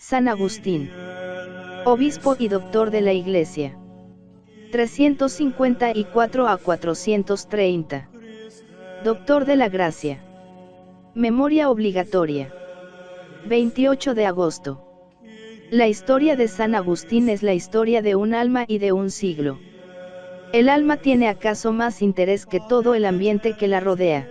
San Agustín, obispo y doctor de la Iglesia. 354 a 430. Doctor de la Gracia. Memoria obligatoria. 28 de agosto. La historia de San Agustín es la historia de un alma y de un siglo. El alma tiene acaso más interés que todo el ambiente que la rodea.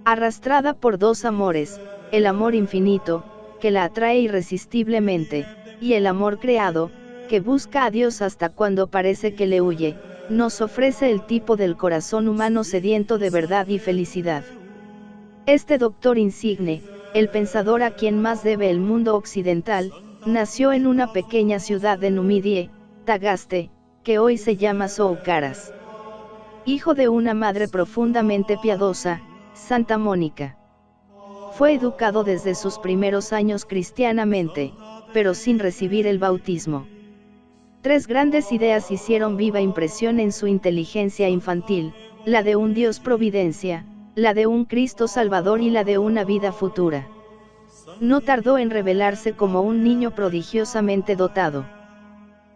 Arrastrada por dos amores, el amor infinito, que la atrae irresistiblemente, y el amor creado, que busca a Dios hasta cuando parece que le huye, nos ofrece el tipo del corazón humano sediento de verdad y felicidad. Este doctor insigne, el pensador a quien más debe el mundo occidental, nació en una pequeña ciudad de Numidie, Tagaste, que hoy se llama Soucaras. Hijo de una madre profundamente piadosa, Santa Mónica. Fue educado desde sus primeros años cristianamente, pero sin recibir el bautismo. Tres grandes ideas hicieron viva impresión en su inteligencia infantil: la de un Dios providencia, la de un Cristo Salvador y la de una vida futura. No tardó en revelarse como un niño prodigiosamente dotado.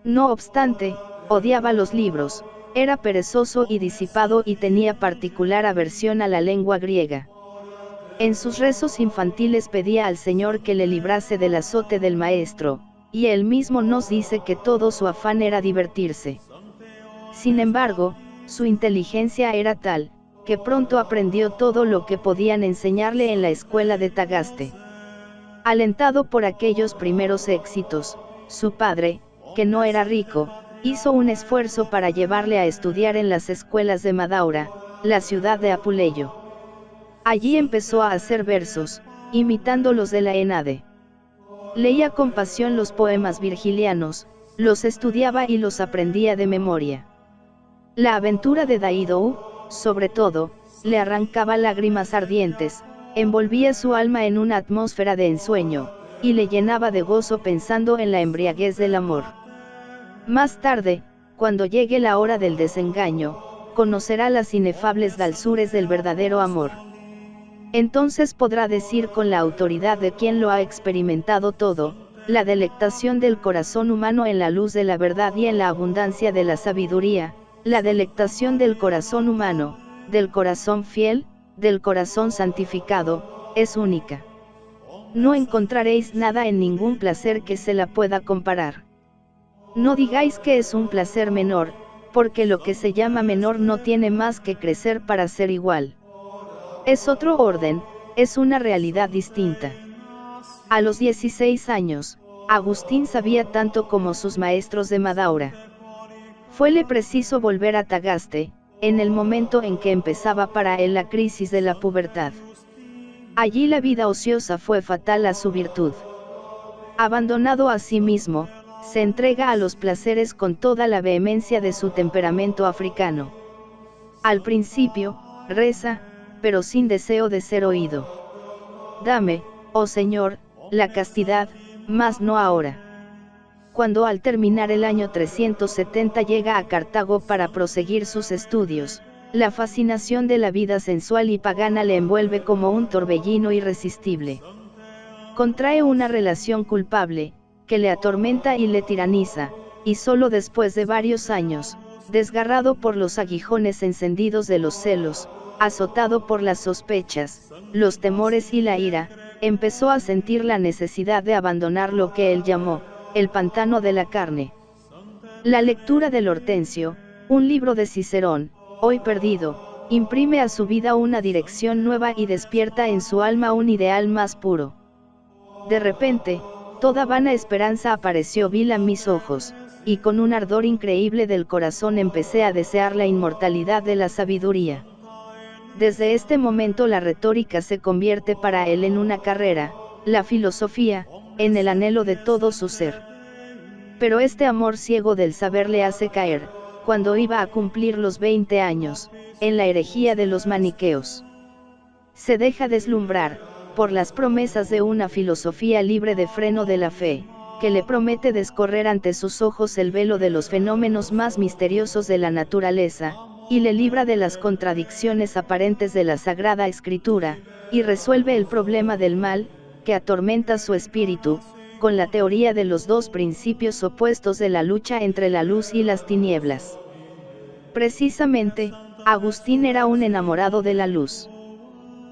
No obstante, odiaba los libros, era perezoso y disipado y tenía particular aversión a la lengua griega. En sus rezos infantiles pedía al Señor que le librase del azote del maestro, y él mismo nos dice que todo su afán era divertirse. Sin embargo, su inteligencia era tal, que pronto aprendió todo lo que podían enseñarle en la escuela de Tagaste. Alentado por aquellos primeros éxitos, su padre, que no era rico, hizo un esfuerzo para llevarle a estudiar en las escuelas de Madaura, la ciudad de Apuleyo. Allí empezó a hacer versos, imitando los de la Enade. Leía con pasión los poemas virgilianos, los estudiaba y los aprendía de memoria. La aventura de Daidou, sobre todo, le arrancaba lágrimas ardientes, envolvía su alma en una atmósfera de ensueño, y le llenaba de gozo pensando en la embriaguez del amor. Más tarde, cuando llegue la hora del desengaño, conocerá las inefables dulzuras del verdadero amor. Entonces podrá decir con la autoridad de quien lo ha experimentado todo: la delectación del corazón humano en la luz de la verdad y en la abundancia de la sabiduría, la delectación del corazón humano, del corazón fiel, del corazón santificado, es única. No encontraréis nada en ningún placer que se la pueda comparar. No digáis que es un placer menor, porque lo que se llama menor no tiene más que crecer para ser igual. Es otro orden, es una realidad distinta. A los 16 años, Agustín sabía tanto como sus maestros de Madaura. Fuele preciso volver a Tagaste, en el momento en que empezaba para él la crisis de la pubertad. Allí la vida ociosa fue fatal a su virtud. Abandonado a sí mismo, se entrega a los placeres con toda la vehemencia de su temperamento africano. Al principio, reza, pero sin deseo de ser oído. Dame, oh Señor, la castidad, mas no ahora. Cuando al terminar el año 370 llega a Cartago para proseguir sus estudios, la fascinación de la vida sensual y pagana le envuelve como un torbellino irresistible. Contrae una relación culpable, que le atormenta y le tiraniza, y solo después de varios años, desgarrado por los aguijones encendidos de los celos, azotado por las sospechas, los temores y la ira, empezó a sentir la necesidad de abandonar lo que él llamó el pantano de la carne. La lectura del Hortensio, un libro de Cicerón, hoy perdido, imprime a su vida una dirección nueva y despierta en su alma un ideal más puro. De repente, toda vana esperanza apareció vil a mis ojos, y con un ardor increíble del corazón empecé a desear la inmortalidad de la sabiduría. Desde este momento la retórica se convierte para él en una carrera, la filosofía, en el anhelo de todo su ser. Pero este amor ciego del saber le hace caer, cuando iba a cumplir los 20 años, en la herejía de los maniqueos. Se deja deslumbrar, por las promesas de una filosofía libre de freno de la fe, que le promete descorrer ante sus ojos el velo de los fenómenos más misteriosos de la naturaleza, y le libra de las contradicciones aparentes de la Sagrada Escritura, y resuelve el problema del mal, que atormenta su espíritu, con la teoría de los dos principios opuestos de la lucha entre la luz y las tinieblas. Precisamente, Agustín era un enamorado de la luz.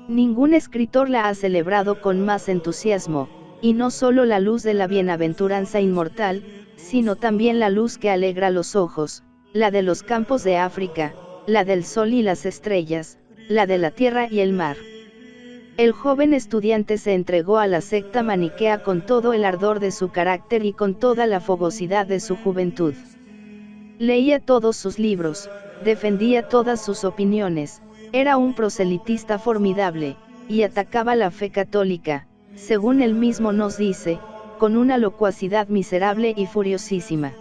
Ningún escritor la ha celebrado con más entusiasmo, y no solo la luz de la bienaventuranza inmortal, sino también la luz que alegra los ojos, la de los campos de África, la del sol y las estrellas, la de la tierra y el mar. El joven estudiante se entregó a la secta maniquea con todo el ardor de su carácter y con toda la fogosidad de su juventud. Leía todos sus libros, defendía todas sus opiniones, era un proselitista formidable, y atacaba la fe católica, según él mismo nos dice, con una locuacidad miserable y furiosísima.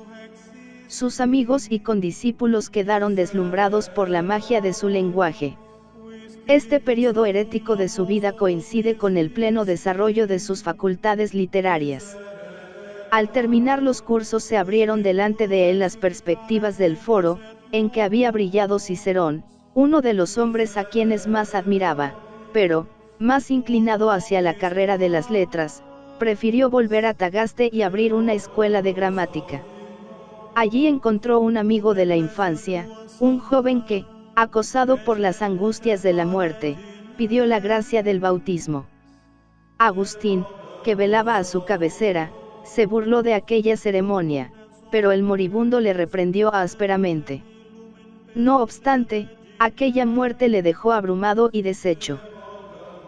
Sus amigos y condiscípulos quedaron deslumbrados por la magia de su lenguaje. Este periodo herético de su vida coincide con el pleno desarrollo de sus facultades literarias. Al terminar los cursos se abrieron delante de él las perspectivas del foro, en que había brillado Cicerón, uno de los hombres a quienes más admiraba, pero, más inclinado hacia la carrera de las letras, prefirió volver a Tagaste y abrir una escuela de gramática. Allí encontró un amigo de la infancia, un joven que, acosado por las angustias de la muerte, pidió la gracia del bautismo. Agustín, que velaba a su cabecera, se burló de aquella ceremonia, pero el moribundo le reprendió ásperamente. No obstante, aquella muerte le dejó abrumado y deshecho.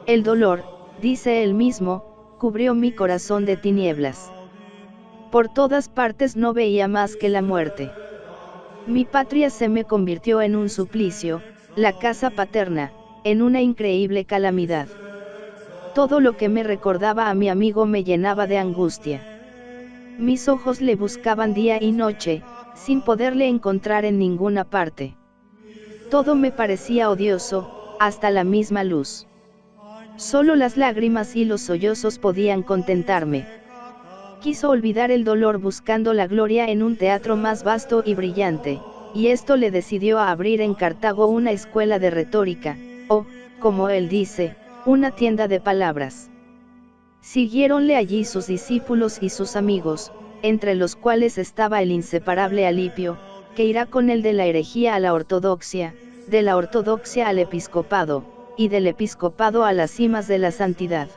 El dolor, dice él mismo, cubrió mi corazón de tinieblas. Por todas partes no veía más que la muerte. Mi patria se me convirtió en un suplicio, la casa paterna, en una increíble calamidad. Todo lo que me recordaba a mi amigo me llenaba de angustia. Mis ojos le buscaban día y noche, sin poderle encontrar en ninguna parte. Todo me parecía odioso, hasta la misma luz. Solo las lágrimas y los sollozos podían contentarme. Quiso olvidar el dolor buscando la gloria en un teatro más vasto y brillante, y esto le decidió a abrir en Cartago una escuela de retórica, o, como él dice, una tienda de palabras. Siguiéronle allí sus discípulos y sus amigos, entre los cuales estaba el inseparable Alipio, que irá con él de la herejía a la ortodoxia, de la ortodoxia al episcopado, y del episcopado a las cimas de la santidad.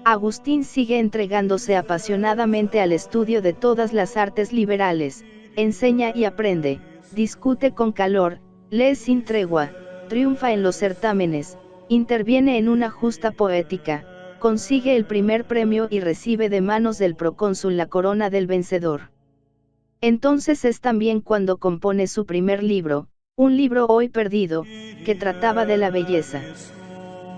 Agustín sigue entregándose apasionadamente al estudio de todas las artes liberales, enseña y aprende, discute con calor, lee sin tregua, triunfa en los certámenes, interviene en una justa poética, consigue el primer premio y recibe de manos del procónsul la corona del vencedor. Entonces es también cuando compone su primer libro, un libro hoy perdido, que trataba de la belleza.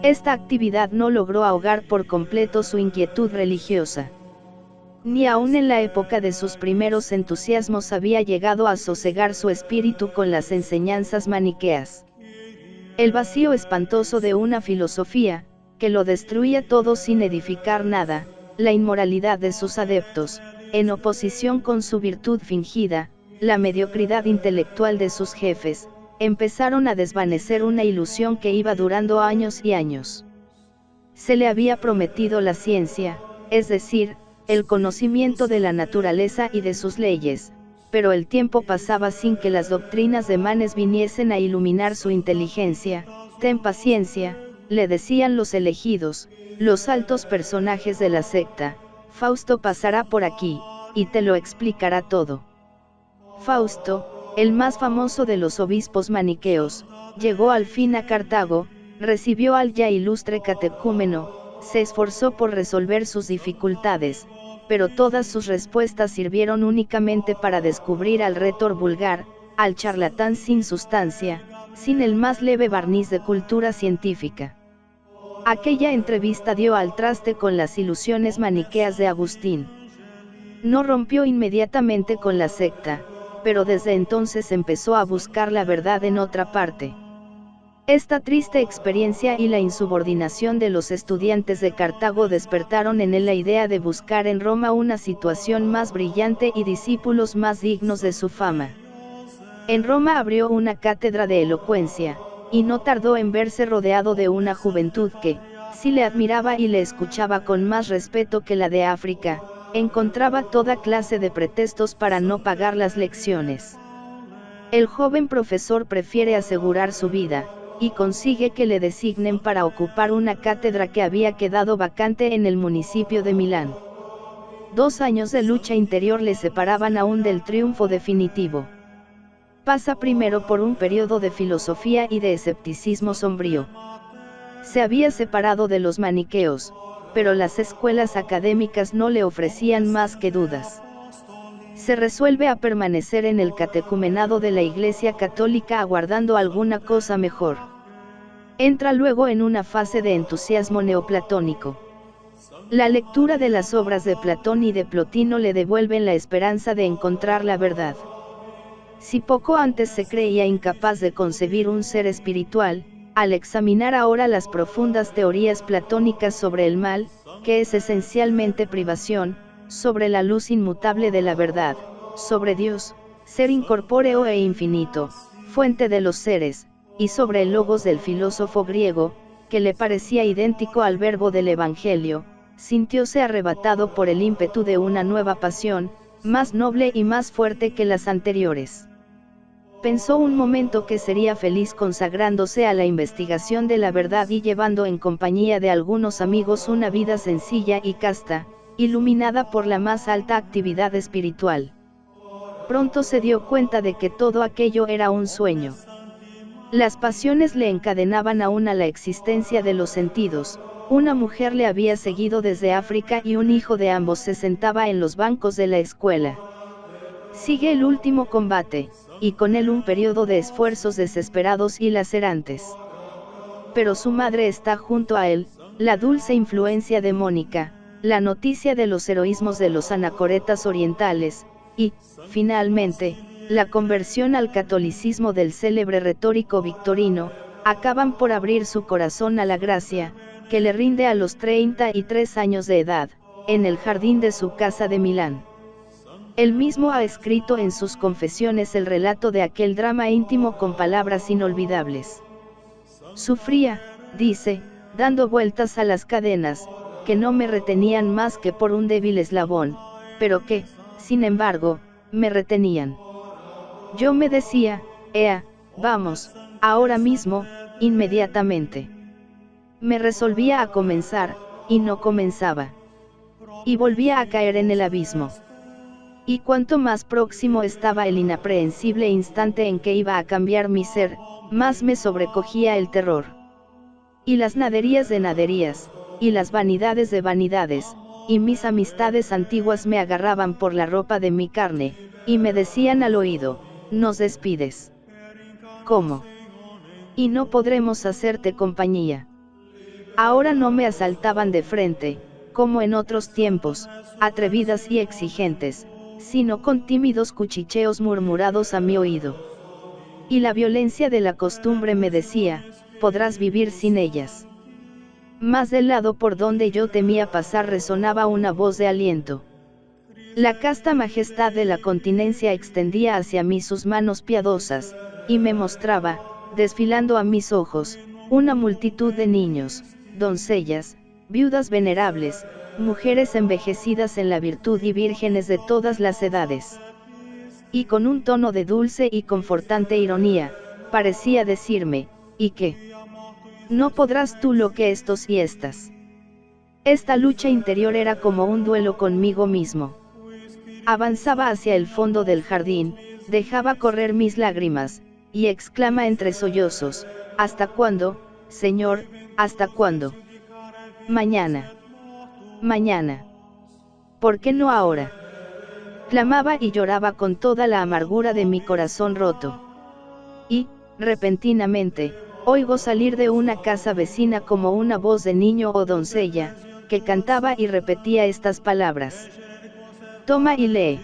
Esta actividad no logró ahogar por completo su inquietud religiosa. Ni aun en la época de sus primeros entusiasmos había llegado a sosegar su espíritu con las enseñanzas maniqueas. El vacío espantoso de una filosofía, que lo destruía todo sin edificar nada, la inmoralidad de sus adeptos, en oposición con su virtud fingida, la mediocridad intelectual de sus jefes, empezaron a desvanecer una ilusión que iba durando años y años. Se le había prometido la ciencia, es decir, el conocimiento de la naturaleza y de sus leyes, pero el tiempo pasaba sin que las doctrinas de Manes viniesen a iluminar su inteligencia. Ten paciencia, le decían los elegidos, los altos personajes de la secta, Fausto pasará por aquí, y te lo explicará todo. Fausto, el más famoso de los obispos maniqueos, llegó al fin a Cartago, recibió al ya ilustre catecúmeno, se esforzó por resolver sus dificultades, pero todas sus respuestas sirvieron únicamente para descubrir al rétor vulgar, al charlatán sin sustancia, sin el más leve barniz de cultura científica. Aquella entrevista dio al traste con las ilusiones maniqueas de Agustín. No rompió inmediatamente con la secta, pero desde entonces empezó a buscar la verdad en otra parte. Esta triste experiencia y la insubordinación de los estudiantes de Cartago despertaron en él la idea de buscar en Roma una situación más brillante y discípulos más dignos de su fama. En Roma abrió una cátedra de elocuencia, y no tardó en verse rodeado de una juventud que, si le admiraba y le escuchaba con más respeto que la de África, encontraba toda clase de pretextos para no pagar las lecciones. El joven profesor prefiere asegurar su vida, y consigue que le designen para ocupar una cátedra que había quedado vacante en el municipio de Milán. 2 años de lucha interior le separaban aún del triunfo definitivo. Pasa primero por un periodo de filosofía y de escepticismo sombrío. Se había separado de los maniqueos, pero las escuelas académicas no le ofrecían más que dudas. Se resuelve a permanecer en el catecumenado de la Iglesia Católica aguardando alguna cosa mejor. Entra luego en una fase de entusiasmo neoplatónico. La lectura de las obras de Platón y de Plotino le devuelven la esperanza de encontrar la verdad. Si poco antes se creía incapaz de concebir un ser espiritual, al examinar ahora las profundas teorías platónicas sobre el mal, que es esencialmente privación, sobre la luz inmutable de la verdad, sobre Dios, ser incorpóreo e infinito, fuente de los seres, y sobre el logos del filósofo griego, que le parecía idéntico al verbo del Evangelio, sintióse arrebatado por el ímpetu de una nueva pasión, más noble y más fuerte que las anteriores. Pensó un momento que sería feliz consagrándose a la investigación de la verdad y llevando en compañía de algunos amigos una vida sencilla y casta, iluminada por la más alta actividad espiritual. Pronto se dio cuenta de que todo aquello era un sueño. Las pasiones le encadenaban aún a la existencia de los sentidos, una mujer le había seguido desde África y un hijo de ambos se sentaba en los bancos de la escuela. Sigue el último combate, y con él un periodo de esfuerzos desesperados y lacerantes. Pero su madre está junto a él, la dulce influencia de Mónica, la noticia de los heroísmos de los anacoretas orientales, y, finalmente, la conversión al catolicismo del célebre retórico Victorino, acaban por abrir su corazón a la gracia, que le rinde a los 33 años de edad, en el jardín de su casa de Milán. Él mismo ha escrito en sus confesiones el relato de aquel drama íntimo con palabras inolvidables. Sufría, dice, dando vueltas a las cadenas, que no me retenían más que por un débil eslabón, pero que, sin embargo, me retenían. Yo me decía, vamos, ahora mismo, inmediatamente. Me resolvía a comenzar, y no comenzaba. Y volvía a caer en el abismo. Y cuanto más próximo estaba el inaprehensible instante en que iba a cambiar mi ser, más me sobrecogía el terror. Y las naderías de naderías, y las vanidades de vanidades, y mis amistades antiguas me agarraban por la ropa de mi carne, y me decían al oído, nos despides. ¿Cómo? Y no podremos hacerte compañía. Ahora no me asaltaban de frente, como en otros tiempos, atrevidas y exigentes, sino con tímidos cuchicheos murmurados a mi oído. Y la violencia de la costumbre me decía, podrás vivir sin ellas. Más del lado por donde yo temía pasar resonaba una voz de aliento. La casta majestad de la continencia extendía hacia mí sus manos piadosas, y me mostraba, desfilando a mis ojos, una multitud de niños, doncellas, viudas venerables, mujeres envejecidas en la virtud y vírgenes de todas las edades. Y con un tono de dulce y confortante ironía, parecía decirme, ¿y qué? ¿No podrás tú lo que estos y estas? Esta lucha interior era como un duelo conmigo mismo. Avanzaba hacia el fondo del jardín, dejaba correr mis lágrimas, y exclama entre sollozos, ¿hasta cuándo, Señor, hasta cuándo? Mañana. Mañana. ¿Por qué no ahora? Clamaba y lloraba con toda la amargura de mi corazón roto. Y, repentinamente, oigo salir de una casa vecina como una voz de niño o doncella, que cantaba y repetía estas palabras. Toma y lee.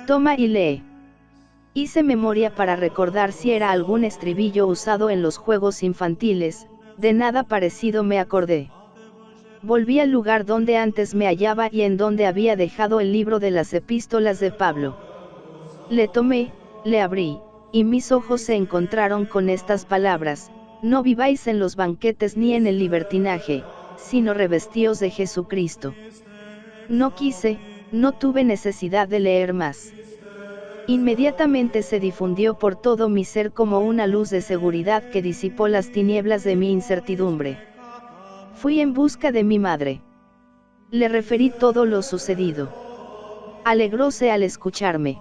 Toma y lee. Hice memoria para recordar si era algún estribillo usado en los juegos infantiles, de nada parecido me acordé. Volví al lugar donde antes me hallaba y en donde había dejado el libro de las epístolas de Pablo. Le tomé, le abrí, y mis ojos se encontraron con estas palabras, no viváis en los banquetes ni en el libertinaje, sino revestíos de Jesucristo. No quise, No tuve necesidad de leer más. Inmediatamente se difundió por todo mi ser como una luz de seguridad que disipó las tinieblas de mi incertidumbre. Fui en busca de mi madre. Le referí todo lo sucedido. Alegróse al escucharme.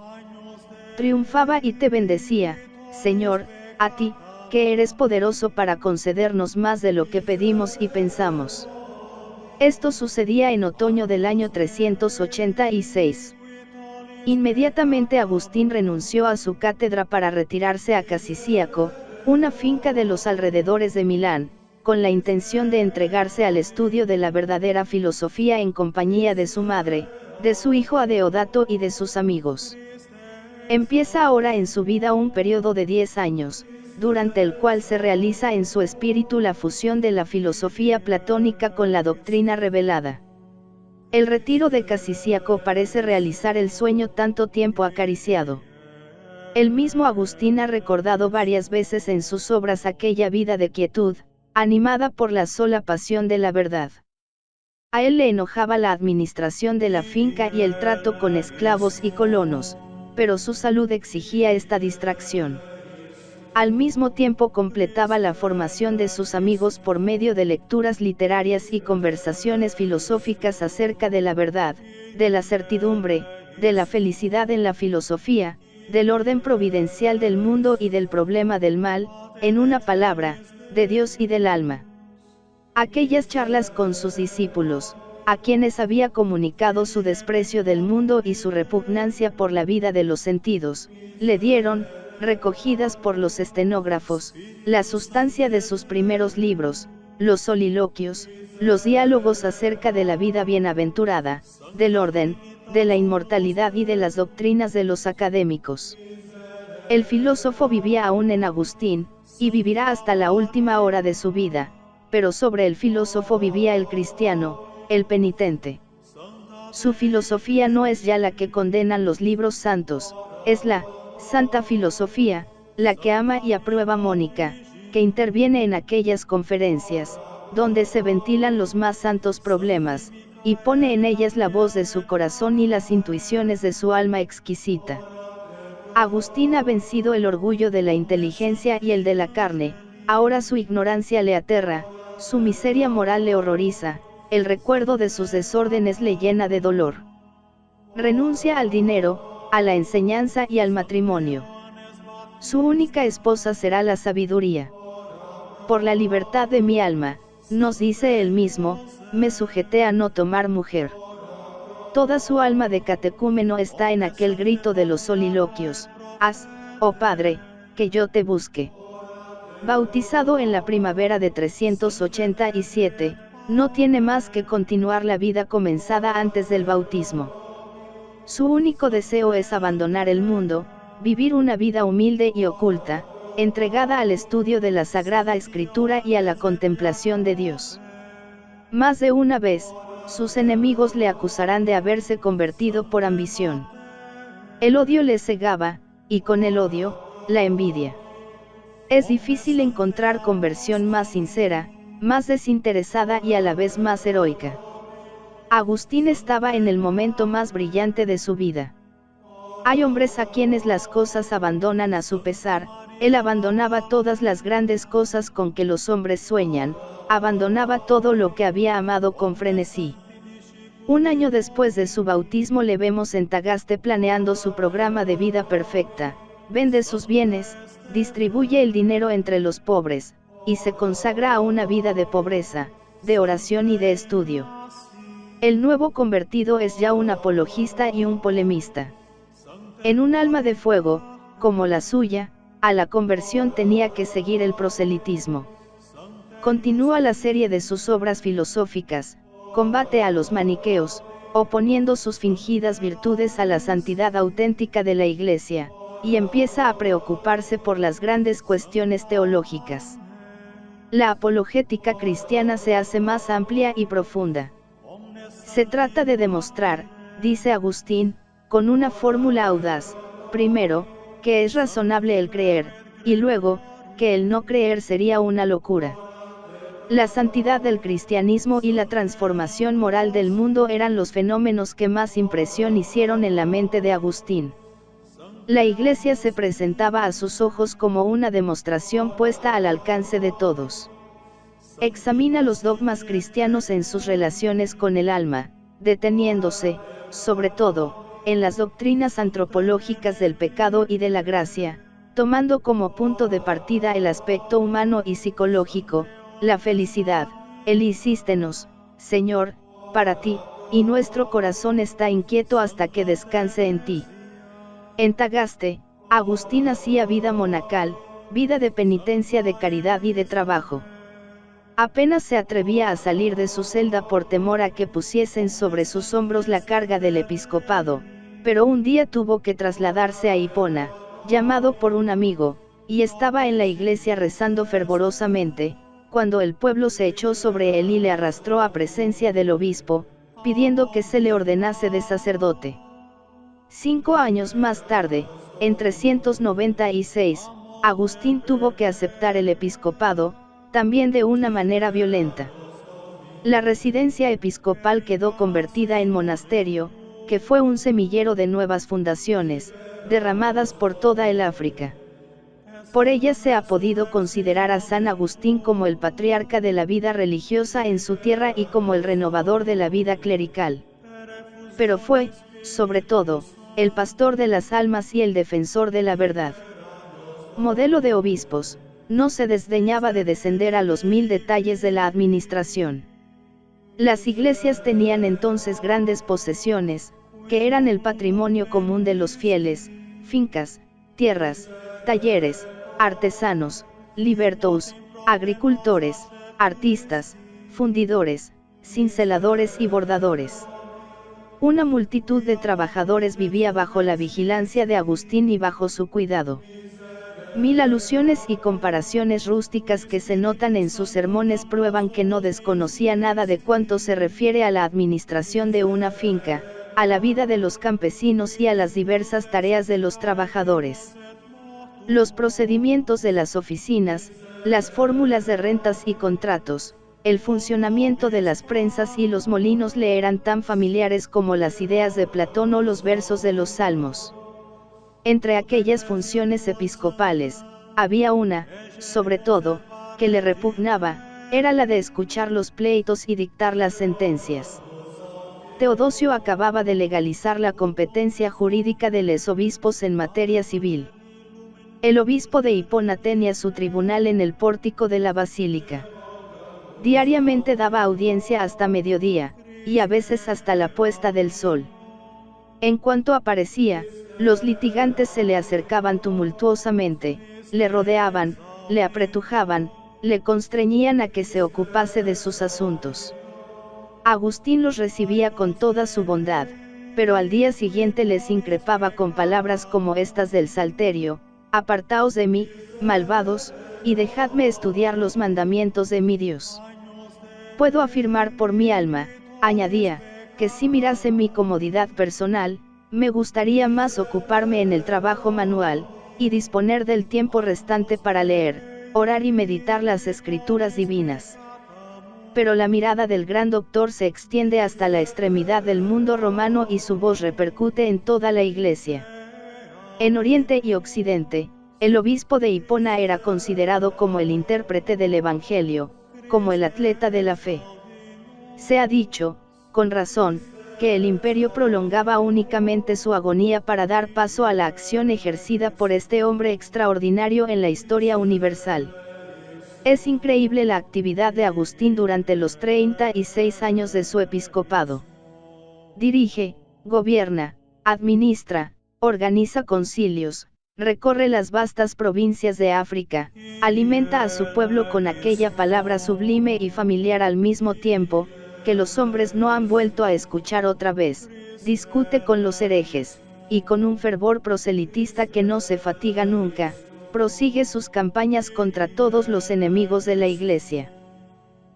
Triunfaba y te bendecía, Señor, a ti, que eres poderoso para concedernos más de lo que pedimos y pensamos. Esto sucedía en otoño del año 386. Inmediatamente Agustín renunció a su cátedra para retirarse a Casiciaco, una finca de los alrededores de Milán, con la intención de entregarse al estudio de la verdadera filosofía en compañía de su madre, de su hijo Adeodato y de sus amigos. Empieza ahora en su vida un periodo de 10 años, durante el cual se realiza en su espíritu la fusión de la filosofía platónica con la doctrina revelada. El retiro de Casiciaco parece realizar el sueño tanto tiempo acariciado. El mismo Agustín ha recordado varias veces en sus obras aquella vida de quietud, animada por la sola pasión de la verdad. A él le enojaba la administración de la finca y el trato con esclavos y colonos, pero su salud exigía esta distracción. Al mismo tiempo completaba la formación de sus amigos por medio de lecturas literarias y conversaciones filosóficas acerca de la verdad, de la certidumbre, de la felicidad en la filosofía, del orden providencial del mundo y del problema del mal, en una palabra, de Dios y del alma. Aquellas charlas con sus discípulos, a quienes había comunicado su desprecio del mundo y su repugnancia por la vida de los sentidos, le dieron, recogidas por los estenógrafos, la sustancia de sus primeros libros, los soliloquios, los diálogos acerca de la vida bienaventurada, del orden, de la inmortalidad y de las doctrinas de los académicos. El filósofo vivía aún en Agustín, y vivirá hasta la última hora de su vida, pero sobre el filósofo vivía el cristiano, el penitente. Su filosofía no es ya la que condenan los libros santos, es la Santa Filosofía, la que ama y aprueba Mónica, que interviene en aquellas conferencias, donde se ventilan los más santos problemas, y pone en ellas la voz de su corazón y las intuiciones de su alma exquisita. Agustín ha vencido el orgullo de la inteligencia y el de la carne, ahora su ignorancia le aterra, su miseria moral le horroriza, el recuerdo de sus desórdenes le llena de dolor. Renuncia al dinero, a la enseñanza y al matrimonio. Su única esposa será la sabiduría. Por la libertad de mi alma, nos dice él mismo, me sujeté a no tomar mujer. Toda su alma de catecúmeno está en aquel grito de los soliloquios, haz, oh Padre, que yo te busque. Bautizado en la primavera de 387, no tiene más que continuar la vida comenzada antes del bautismo. Su único deseo es abandonar el mundo, vivir una vida humilde y oculta, entregada al estudio de la Sagrada Escritura y a la contemplación de Dios. Más de una vez, sus enemigos le acusarán de haberse convertido por ambición. El odio le cegaba, y con el odio, la envidia. Es difícil encontrar conversión más sincera, más desinteresada y a la vez más heroica. Agustín estaba en el momento más brillante de su vida. Hay hombres a quienes las cosas abandonan a su pesar, él abandonaba todas las grandes cosas con que los hombres sueñan, abandonaba todo lo que había amado con frenesí. Un año después de su bautismo le vemos en Tagaste planeando su programa de vida perfecta, vende sus bienes, distribuye el dinero entre los pobres, y se consagra a una vida de pobreza, de oración y de estudio. El nuevo convertido es ya un apologista y un polemista. En un alma de fuego, como la suya, a la conversión tenía que seguir el proselitismo. Continúa la serie de sus obras filosóficas, combate a los maniqueos, oponiendo sus fingidas virtudes a la santidad auténtica de la Iglesia, y empieza a preocuparse por las grandes cuestiones teológicas. La apologética cristiana se hace más amplia y profunda. Se trata de demostrar, dice Agustín, con una fórmula audaz, primero, que es razonable el creer, y luego, que el no creer sería una locura. La santidad del cristianismo y la transformación moral del mundo eran los fenómenos que más impresión hicieron en la mente de Agustín. La Iglesia se presentaba a sus ojos como una demostración puesta al alcance de todos. Examina los dogmas cristianos en sus relaciones con el alma, deteniéndose, sobre todo, en las doctrinas antropológicas del pecado y de la gracia, tomando como punto de partida el aspecto humano y psicológico, la felicidad. Él insístenos, Señor, para ti, y nuestro corazón está inquieto hasta que descanse en ti. En Tagaste, Agustín hacía vida monacal, vida de penitencia, de caridad y de trabajo. Apenas se atrevía a salir de su celda por temor a que pusiesen sobre sus hombros la carga del episcopado, pero un día tuvo que trasladarse a Hipona, llamado por un amigo, y estaba en la iglesia rezando fervorosamente, cuando el pueblo se echó sobre él y le arrastró a presencia del obispo, pidiendo que se le ordenase de sacerdote. 5 años más tarde, en 396, Agustín tuvo que aceptar el episcopado, también de una manera violenta. La residencia episcopal quedó convertida en monasterio, que fue un semillero de nuevas fundaciones, derramadas por toda el África. Por ella se ha podido considerar a San Agustín como el patriarca de la vida religiosa en su tierra y como el renovador de la vida clerical. Pero fue, sobre todo, el pastor de las almas y el defensor de la verdad. Modelo de obispos, no se desdeñaba de descender a los 1000 detalles de la administración. Las iglesias tenían entonces grandes posesiones, que eran el patrimonio común de los fieles, fincas, tierras, talleres, artesanos, libertos, agricultores, artistas, fundidores, cinceladores y bordadores. Una multitud de trabajadores vivía bajo la vigilancia de Agustín y bajo su cuidado. 1000 alusiones y comparaciones rústicas que se notan en sus sermones prueban que no desconocía nada de cuanto se refiere a la administración de una finca, a la vida de los campesinos y a las diversas tareas de los trabajadores. Los procedimientos de las oficinas, las fórmulas de rentas y contratos, el funcionamiento de las prensas y los molinos le eran tan familiares como las ideas de Platón o los versos de los Salmos. Entre aquellas funciones episcopales, había una, sobre todo, que le repugnaba, era la de escuchar los pleitos y dictar las sentencias. Teodosio acababa de legalizar la competencia jurídica de los obispos en materia civil. El obispo de Hipona tenía su tribunal en el pórtico de la basílica. Diariamente daba audiencia hasta mediodía, y a veces hasta la puesta del sol. En cuanto aparecía, los litigantes se le acercaban tumultuosamente, le rodeaban, le apretujaban, le constreñían a que se ocupase de sus asuntos. Agustín los recibía con toda su bondad, pero al día siguiente les increpaba con palabras como estas del Salterio: apartaos de mí, malvados, y dejadme estudiar los mandamientos de mi Dios. Puedo afirmar por mi alma, añadía, que si mirase mi comodidad personal, me gustaría más ocuparme en el trabajo manual, y disponer del tiempo restante para leer, orar y meditar las escrituras divinas. Pero la mirada del gran doctor se extiende hasta la extremidad del mundo romano y su voz repercute en toda la Iglesia. En Oriente y Occidente, el obispo de Hipona era considerado como el intérprete del Evangelio, como el atleta de la fe. Se ha dicho, con razón, que el imperio prolongaba únicamente su agonía para dar paso a la acción ejercida por este hombre extraordinario en la historia universal. Es increíble la actividad de Agustín durante los 36 años de su episcopado. Dirige, gobierna, administra, organiza concilios, recorre las vastas provincias de África, alimenta a su pueblo con aquella palabra sublime y familiar al mismo tiempo, que los hombres no han vuelto a escuchar otra vez, discute con los herejes, y con un fervor proselitista que no se fatiga nunca, prosigue sus campañas contra todos los enemigos de la Iglesia.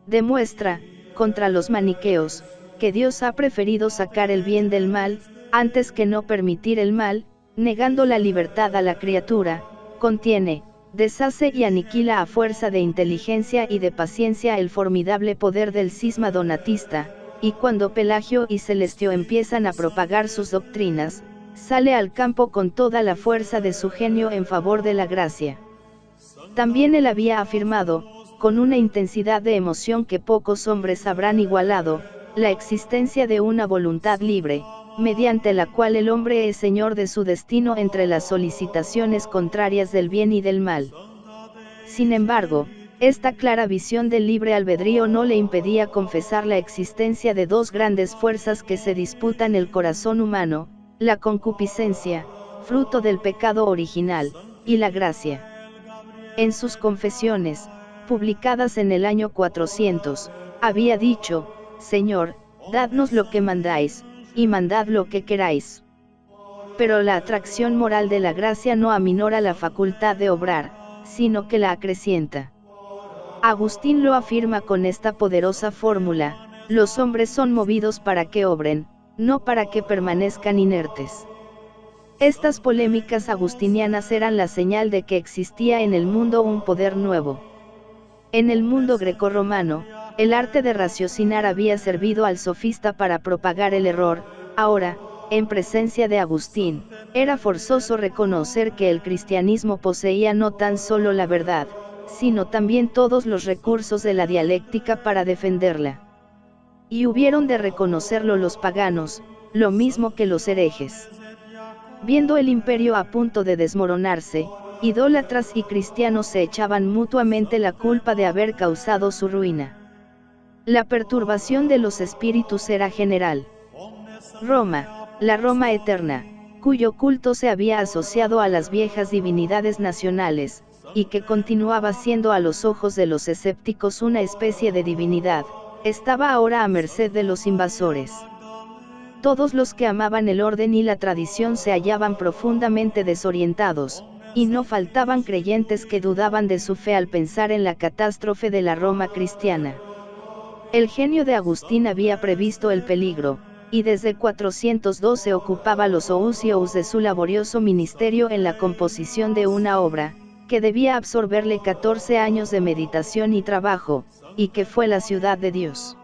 Demuestra, contra los maniqueos, que Dios ha preferido sacar el bien del mal, antes que no permitir el mal, negando la libertad a la criatura. Contiene, deshace y aniquila a fuerza de inteligencia y de paciencia el formidable poder del cisma donatista, y cuando Pelagio y Celestio empiezan a propagar sus doctrinas, sale al campo con toda la fuerza de su genio en favor de la gracia. También él había afirmado, con una intensidad de emoción que pocos hombres habrán igualado, la existencia de una voluntad libre, mediante la cual el hombre es señor de su destino entre las solicitaciones contrarias del bien y del mal. Sin embargo, esta clara visión del libre albedrío no le impedía confesar la existencia de dos grandes fuerzas que se disputan el corazón humano, la concupiscencia, fruto del pecado original, y la gracia. En sus confesiones, publicadas en el año 400, había dicho: Señor, dadnos lo que mandáis, y mandad lo que queráis. Pero la atracción moral de la gracia no aminora la facultad de obrar, sino que la acrecienta. Agustín lo afirma con esta poderosa fórmula: los hombres son movidos para que obren, no para que permanezcan inertes. Estas polémicas agustinianas eran la señal de que existía en el mundo un poder nuevo. En el mundo grecorromano, el arte de raciocinar había servido al sofista para propagar el error. Ahora, en presencia de Agustín, era forzoso reconocer que el cristianismo poseía no tan solo la verdad, sino también todos los recursos de la dialéctica para defenderla. Y hubieron de reconocerlo los paganos, lo mismo que los herejes. Viendo el imperio a punto de desmoronarse, idólatras y cristianos se echaban mutuamente la culpa de haber causado su ruina. La perturbación de los espíritus era general. Roma, la Roma eterna, cuyo culto se había asociado a las viejas divinidades nacionales, y que continuaba siendo a los ojos de los escépticos una especie de divinidad, estaba ahora a merced de los invasores. Todos los que amaban el orden y la tradición se hallaban profundamente desorientados, y no faltaban creyentes que dudaban de su fe al pensar en la catástrofe de la Roma cristiana. El genio de Agustín había previsto el peligro, y desde 412 ocupaba los ousios de su laborioso ministerio en la composición de una obra, que debía absorberle 14 años de meditación y trabajo, y que fue la Ciudad de Dios.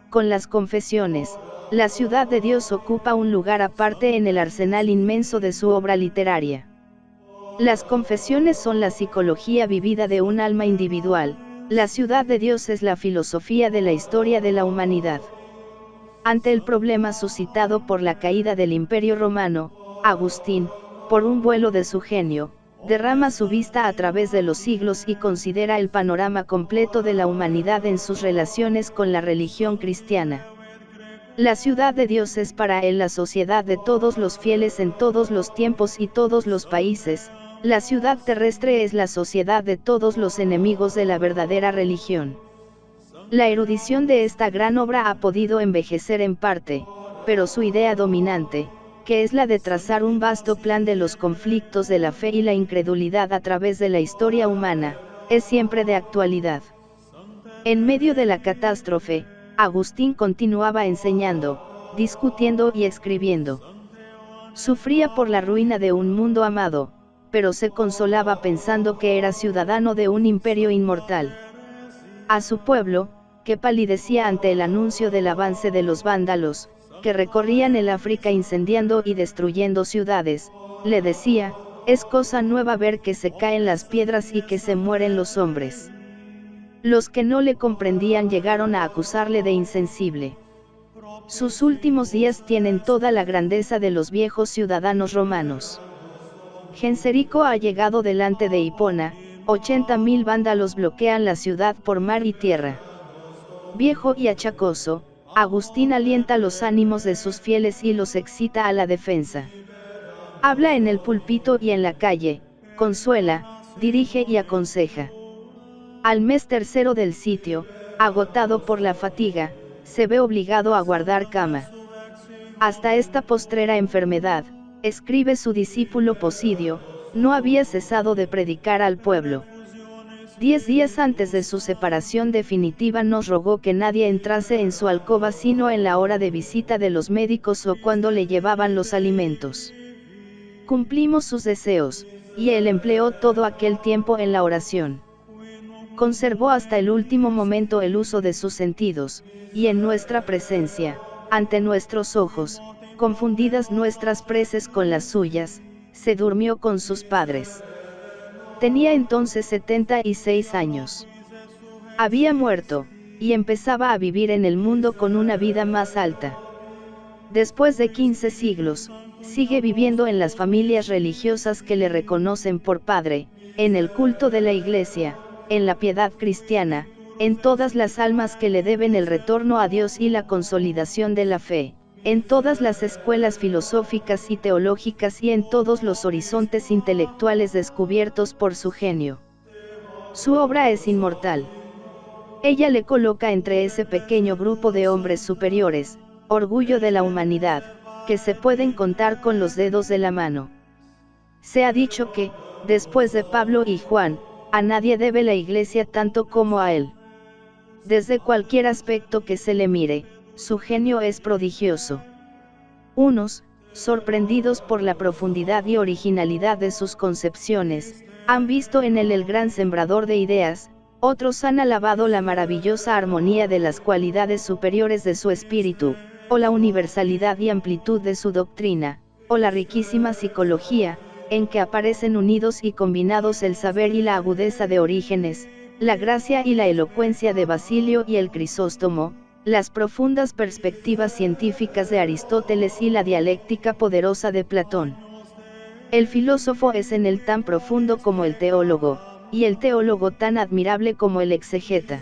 Con las Confesiones, la Ciudad de Dios ocupa un lugar aparte en el arsenal inmenso de su obra literaria. Las Confesiones son la psicología vivida de un alma individual, la Ciudad de Dios es la filosofía de la historia de la humanidad. Ante el problema suscitado por la caída del Imperio Romano, Agustín, por un vuelo de su genio, derrama su vista a través de los siglos y considera el panorama completo de la humanidad en sus relaciones con la religión cristiana. La Ciudad de Dios es para él la sociedad de todos los fieles en todos los tiempos y todos los países. La ciudad terrestre es la sociedad de todos los enemigos de la verdadera religión. La erudición de esta gran obra ha podido envejecer en parte, pero su idea dominante, que es la de trazar un vasto plan de los conflictos de la fe y la incredulidad a través de la historia humana, es siempre de actualidad. En medio de la catástrofe, Agustín continuaba enseñando, discutiendo y escribiendo. Sufría por la ruina de un mundo amado, pero se consolaba pensando que era ciudadano de un imperio inmortal. A su pueblo, que palidecía ante el anuncio del avance de los vándalos, que recorrían el África incendiando y destruyendo ciudades, le decía: es cosa nueva ver que se caen las piedras y que se mueren los hombres. Los que no le comprendían llegaron a acusarle de insensible. Sus últimos días tienen toda la grandeza de los viejos ciudadanos romanos. Genserico ha llegado delante de Hipona, 80.000 vándalos bloquean la ciudad por mar y tierra. Viejo y achacoso, Agustín alienta los ánimos de sus fieles y los excita a la defensa. Habla en el púlpito y en la calle, consuela, dirige y aconseja. Al mes tercero del sitio, agotado por la fatiga, se ve obligado a guardar cama. Hasta esta postrera enfermedad, escribe su discípulo Posidio, no había cesado de predicar al pueblo. 10 días antes de su separación definitiva nos rogó que nadie entrase en su alcoba sino en la hora de visita de los médicos o cuando le llevaban los alimentos. Cumplimos sus deseos, y él empleó todo aquel tiempo en la oración. Conservó hasta el último momento el uso de sus sentidos, y en nuestra presencia, ante nuestros ojos, confundidas nuestras preces con las suyas, se durmió con sus padres. Tenía entonces 76 años. Había muerto, y empezaba a vivir en el mundo con una vida más alta. Después de 15 siglos, sigue viviendo en las familias religiosas que le reconocen por padre, en el culto de la Iglesia, en la piedad cristiana, en todas las almas que le deben el retorno a Dios y la consolidación de la fe, en todas las escuelas filosóficas y teológicas y en todos los horizontes intelectuales descubiertos por su genio. Su obra es inmortal. Ella le coloca entre ese pequeño grupo de hombres superiores, orgullo de la humanidad, que se pueden contar con los dedos de la mano. Se ha dicho que, después de Pablo y Juan, a nadie debe la Iglesia tanto como a él. Desde cualquier aspecto que se le mire, su genio es prodigioso. Unos, sorprendidos por la profundidad y originalidad de sus concepciones, han visto en él el gran sembrador de ideas, otros han alabado la maravillosa armonía de las cualidades superiores de su espíritu, o la universalidad y amplitud de su doctrina, o la riquísima psicología, en que aparecen unidos y combinados el saber y la agudeza de Orígenes, la gracia y la elocuencia de Basilio y el Crisóstomo, las profundas perspectivas científicas de Aristóteles y la dialéctica poderosa de Platón. El filósofo es en él tan profundo como el teólogo, y el teólogo tan admirable como el exegeta.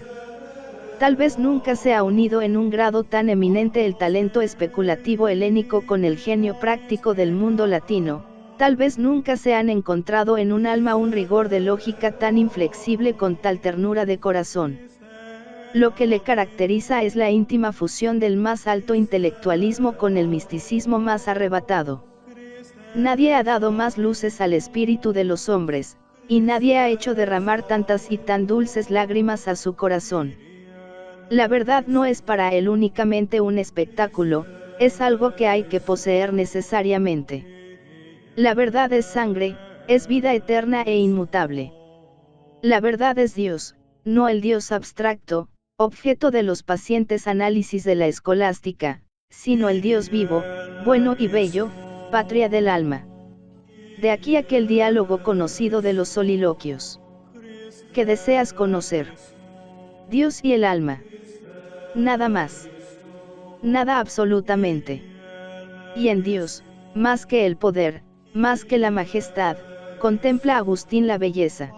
Tal vez nunca se ha unido en un grado tan eminente el talento especulativo helénico con el genio práctico del mundo latino, tal vez nunca se han encontrado en un alma un rigor de lógica tan inflexible con tal ternura de corazón. Lo que le caracteriza es la íntima fusión del más alto intelectualismo con el misticismo más arrebatado. Nadie ha dado más luces al espíritu de los hombres, y nadie ha hecho derramar tantas y tan dulces lágrimas a su corazón. La verdad no es para él únicamente un espectáculo, es algo que hay que poseer necesariamente. La verdad es sangre, es vida eterna e inmutable. La verdad es Dios, no el Dios abstracto, objeto de los pacientes análisis de la escolástica, sino el Dios vivo, bueno y bello, patria del alma. De aquí aquel diálogo conocido de los soliloquios. ¿Qué deseas conocer? Dios y el alma. Nada más. Nada absolutamente. Y en Dios, más que el poder, más que la majestad, contempla Agustín la belleza.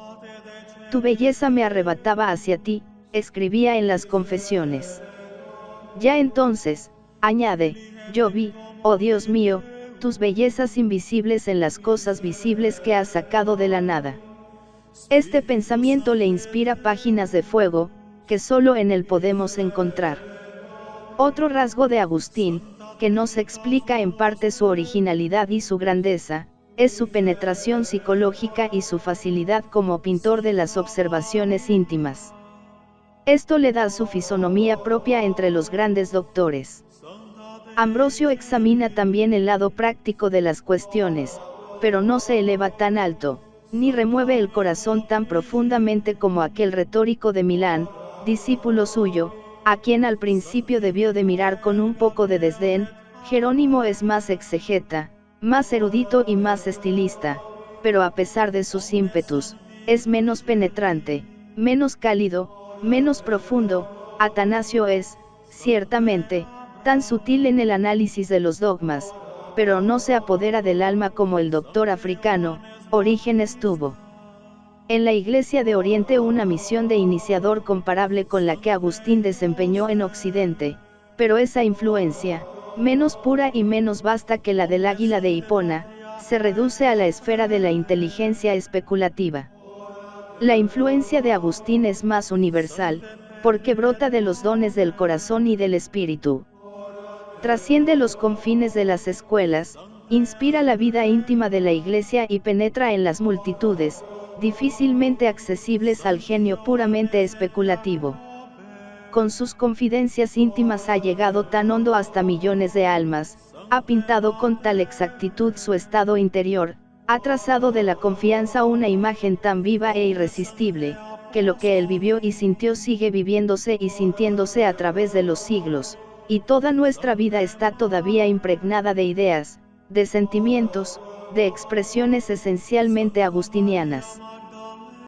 Tu belleza me arrebataba hacia ti, escribía en las Confesiones. Ya entonces, añade, yo vi, oh Dios mío, tus bellezas invisibles en las cosas visibles que has sacado de la nada. Este pensamiento le inspira páginas de fuego, que solo en él podemos encontrar. Otro rasgo de Agustín, que nos explica en parte su originalidad y su grandeza, es su penetración psicológica y su facilidad como pintor de las observaciones íntimas. Esto le da su fisonomía propia entre los grandes doctores. Ambrosio examina también el lado práctico de las cuestiones, pero no se eleva tan alto, ni remueve el corazón tan profundamente como aquel retórico de Milán, discípulo suyo, a quien al principio debió de mirar con un poco de desdén. Jerónimo es más exegeta, más erudito y más estilista, pero a pesar de sus ímpetus, es menos penetrante, menos cálido, menos profundo. Atanasio es, ciertamente, tan sutil en el análisis de los dogmas, pero no se apodera del alma como el doctor africano, Orígenes tuvo. En la Iglesia de Oriente una misión de iniciador comparable con la que Agustín desempeñó en Occidente, pero esa influencia, menos pura y menos vasta que la del águila de Hipona, se reduce a la esfera de la inteligencia especulativa. La influencia de Agustín es más universal, porque brota de los dones del corazón y del espíritu. Trasciende los confines de las escuelas, inspira la vida íntima de la Iglesia y penetra en las multitudes, difícilmente accesibles al genio puramente especulativo. Con sus confidencias íntimas ha llegado tan hondo hasta millones de almas, ha pintado con tal exactitud su estado interior, ha trazado de la confianza una imagen tan viva e irresistible, que lo que él vivió y sintió sigue viviéndose y sintiéndose a través de los siglos, y toda nuestra vida está todavía impregnada de ideas, de sentimientos, de expresiones esencialmente agustinianas.